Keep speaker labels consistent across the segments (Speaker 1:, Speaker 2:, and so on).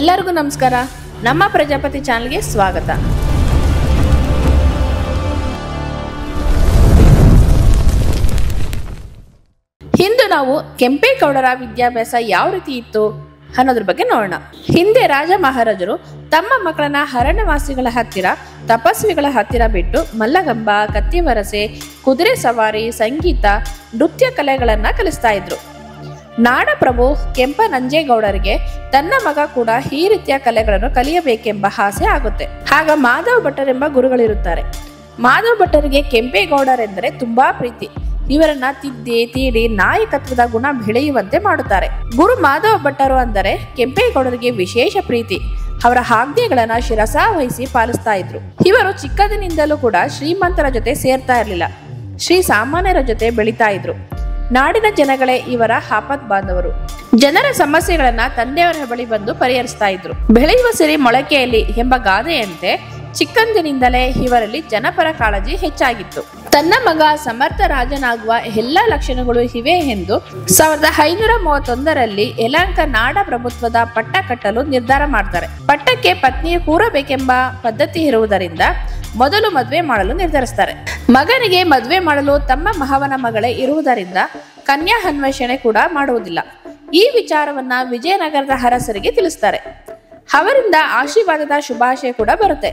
Speaker 1: ಎಲ್ಲರಿಗೂ ನಮಸ್ಕಾರ. ನಮ್ಮ ಪ್ರಜಾಪತಿ ಚಾನಲ್ಗೆ ಸ್ವಾಗತ. ಇಂದು ನಾವು ಕೆಂಪೇಗೌಡರ ವಿದ್ಯಾಭ್ಯಾಸ ಯಾವ ರೀತಿ ಇತ್ತು ಅನ್ನೋದ್ರ ಬಗ್ಗೆ ನೋಡೋಣ. ಹಿಂದೆ ರಾಜ ಮಹಾರಾಜರು ತಮ್ಮ ಮಕ್ಕಳನ್ನ ಅರಣ್ಯವಾಸಿಗಳ ಹತ್ತಿರ, ತಪಸ್ವಿಗಳ ಹತ್ತಿರ ಬಿಟ್ಟು ಮಲ್ಲಗಂಬ, ಕತ್ತಿವರಸೆ, ಕುದುರೆ ಸವಾರಿ, ಸಂಗೀತ, ನೃತ್ಯ ಕಲೆಗಳನ್ನ ಕಲಿಸ್ತಾ ಇದ್ರು. ನಾಡಪ್ರಭು ಕೆಂಪನಂಜೇಗೌಡರಿಗೆ ತನ್ನ ಮಗ ಕೂಡ ಈ ರೀತಿಯ ಕಲೆಗಳನ್ನು ಕಲಿಯಬೇಕೆಂಬ ಆಸೆ ಆಗುತ್ತೆ. ಆಗ ಮಾಧವ ಭಟ್ಟರೆಂಬ ಗುರುಗಳಿರುತ್ತಾರೆ. ಮಾಧವ ಭಟ್ಟರಿಗೆ ಕೆಂಪೇಗೌಡರೆಂದರೆ ತುಂಬಾ ಪ್ರೀತಿ. ಇವರನ್ನ ತಿದ್ದಿ ತೀಡಿ ನಾಯಕತ್ವದ ಗುಣ ಬೆಳೆಯುವಂತೆ ಮಾಡುತ್ತಾರೆ. ಗುರು ಮಾಧವ ಭಟ್ಟರು ಅಂದರೆ ಕೆಂಪೇಗೌಡರಿಗೆ ವಿಶೇಷ ಪ್ರೀತಿ. ಅವರ ಆಜ್ಞೆಗಳನ್ನ ಶಿರಸಾವಹಿಸಿ ಪಾಲಿಸ್ತಾ ಇದ್ರು. ಇವರು ಚಿಕ್ಕದಿನಿಂದಲೂ ಕೂಡ ಶ್ರೀಮಂತರ ಜೊತೆ ಸೇರ್ತಾ ಇರಲಿಲ್ಲ. ಶ್ರೀ ಸಾಮಾನ್ಯರ ಜೊತೆ ಬೆಳೀತಾ ಇದ್ರು. ನಾಡಿನ ಜನಗಳೇ ಇವರ ಆಪತ್ ಬಾಂಧವರು. ಜನರ ಸಮಸ್ಯೆಗಳನ್ನ ತಂದೆಯವರ ಬಳಿ ಬಂದು ಪರಿಹರಿಸ್ತಾ ಇದ್ರು. ಬೆಳೆಯುವ ಸಿರಿ ಮೊಳಕೆಯಲ್ಲಿ ಎಂಬ ಗಾದೆಯಂತೆ ಚಿಕ್ಕಂದಿನಿಂದಲೇ ಇವರಲ್ಲಿ ಜನಪರ ಕಾಳಜಿ ಹೆಚ್ಚಾಗಿತ್ತು. ತನ್ನ ಮಗ ಸಮರ್ಥ ರಾಜನಾಗುವ ಎಲ್ಲ ಲಕ್ಷಣಗಳು ಇವೆ ಎಂದು 1531ರಲ್ಲಿ ಯಲಹಂಕ ನಾಡ ಪ್ರಭುತ್ವದ ಪಟ್ಟ ಕಟ್ಟಲು ನಿರ್ಧಾರ ಮಾಡ್ತಾರೆ. ಪಟ್ಟಕ್ಕೆ ಪತ್ನಿಯು ಕೂರಬೇಕೆಂಬ ಪದ್ಧತಿ ಇರುವುದರಿಂದ ಮೊದಲು ಮದುವೆ ಮಾಡಲು ನಿರ್ಧರಿಸ್ತಾರೆ. ಮಗನಿಗೆ ಮದುವೆ ಮಾಡಲು ತಮ್ಮ ಮಾವನ ಮಗಳೇ ಇರುವುದರಿಂದ ಕನ್ಯಾ ಅನ್ವೇಷಣೆ ಕೂಡ ಮಾಡುವುದಿಲ್ಲ. ಈ ವಿಚಾರವನ್ನ ವಿಜಯನಗರದ ಅರಸರಿಗೆ ತಿಳಿಸ್ತಾರೆ. ಅವರಿಂದ ಆಶೀರ್ವಾದದ ಶುಭಾಶಯ ಕೂಡ ಬರುತ್ತೆ.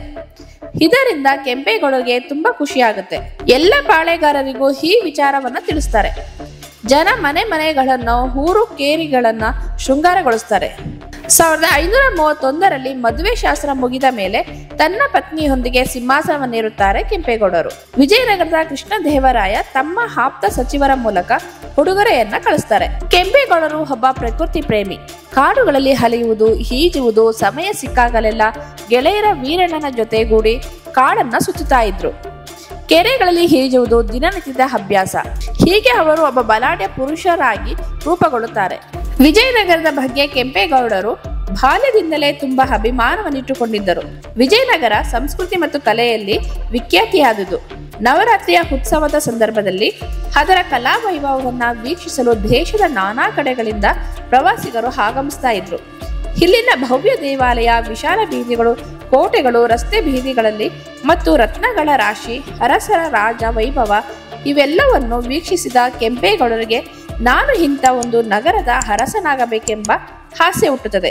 Speaker 1: ಇದರಿಂದ ಕೆಂಪೇಗೌಡರಿಗೆ ತುಂಬಾ ಖುಷಿ ಆಗುತ್ತೆ. ಎಲ್ಲ ಪಾಳೆಗಾರರಿಗೂ ಈ ವಿಚಾರವನ್ನ ತಿಳಿಸ್ತಾರೆ. ಜನ ಮನೆಗಳನ್ನು, ಊರು ಕೇರಿಗಳನ್ನ ಶೃಂಗಾರಗೊಳಿಸ್ತಾರೆ. 1531ರಲ್ಲಿ ಮದುವೆ ಶಾಸ್ತ್ರ ಮುಗಿದ ಮೇಲೆ ತನ್ನ ಪತ್ನಿಯೊಂದಿಗೆ ಸಿಂಹಾಸನವನ್ನೇರುತ್ತಾರೆ ಕೆಂಪೇಗೌಡರು. ವಿಜಯನಗರದ ಕೃಷ್ಣದೇವರಾಯ ತಮ್ಮ ಆಪ್ತ ಸಚಿವರ ಮೂಲಕ ಉಡುಗೊರೆಯನ್ನ ಕಳಿಸ್ತಾರೆ. ಕೆಂಪೇಗೌಡರು ಒಬ್ಬ ಪ್ರಕೃತಿ ಪ್ರೇಮಿ. ಕಾಡುಗಳಲ್ಲಿ ಅಲೆಯುವುದು, ಈಜುವುದು, ಸಮಯ ಸಿಕ್ಕಾಗಲೆಲ್ಲ ಗೆಳೆಯರ ವೀರಣ್ಣನ ಜೊತೆಗೂಡಿ ಕಾಡನ್ನ ಸುತ್ತುತ್ತಾ ಇದ್ರು. ಕೆರೆಗಳಲ್ಲಿ ಈಜುವುದು ದಿನನಿತ್ಯದ ಅಭ್ಯಾಸ. ಹೀಗೆ ಅವರು ಒಬ್ಬ ಬಲಾಢ್ಯ ಪುರುಷರಾಗಿ ರೂಪುಗೊಳ್ಳುತ್ತಾರೆ. ವಿಜಯನಗರದ ಬಗ್ಗೆ ಕೆಂಪೇಗೌಡರು ಬಾಲ್ಯದಿಂದಲೇ ತುಂಬಾ ಅಭಿಮಾನವನ್ನಿಟ್ಟುಕೊಂಡಿದ್ದರು. ವಿಜಯನಗರ ಸಂಸ್ಕೃತಿ ಮತ್ತು ಕಲೆಯಲ್ಲಿ ವಿಖ್ಯಾತಿಯಾದುದು. ನವರಾತ್ರಿಯ ಉತ್ಸವದ ಸಂದರ್ಭದಲ್ಲಿ ಅದರ ಕಲಾ ವೈಭವವನ್ನ ವೀಕ್ಷಿಸಲು ದೇಶದ ನಾನಾ ಕಡೆಗಳಿಂದ ಪ್ರವಾಸಿಗರು ಆಗಮಿಸ್ತಾ ಇದ್ರು. ಇಲ್ಲಿನ ಭವ್ಯ ದೇವಾಲಯ, ವಿಶಾಲ ಬೀದಿಗಳು, ಕೋಟೆಗಳು, ರಸ್ತೆ ಬೀದಿಗಳಲ್ಲಿ ಮತ್ತು ರತ್ನಗಳ ರಾಶಿ, ಅರಸರ ರಾಜ ವೈಭವ ಇವೆಲ್ಲವನ್ನು ವೀಕ್ಷಿಸಿದ ಕೆಂಪೇಗೌಡರಿಗೆ ನಾನು ಇಂಥ ಒಂದು ನಗರದ ಅರಸನಾಗಬೇಕೆಂಬ ಆಸೆ ಹುಟ್ಟುತ್ತದೆ.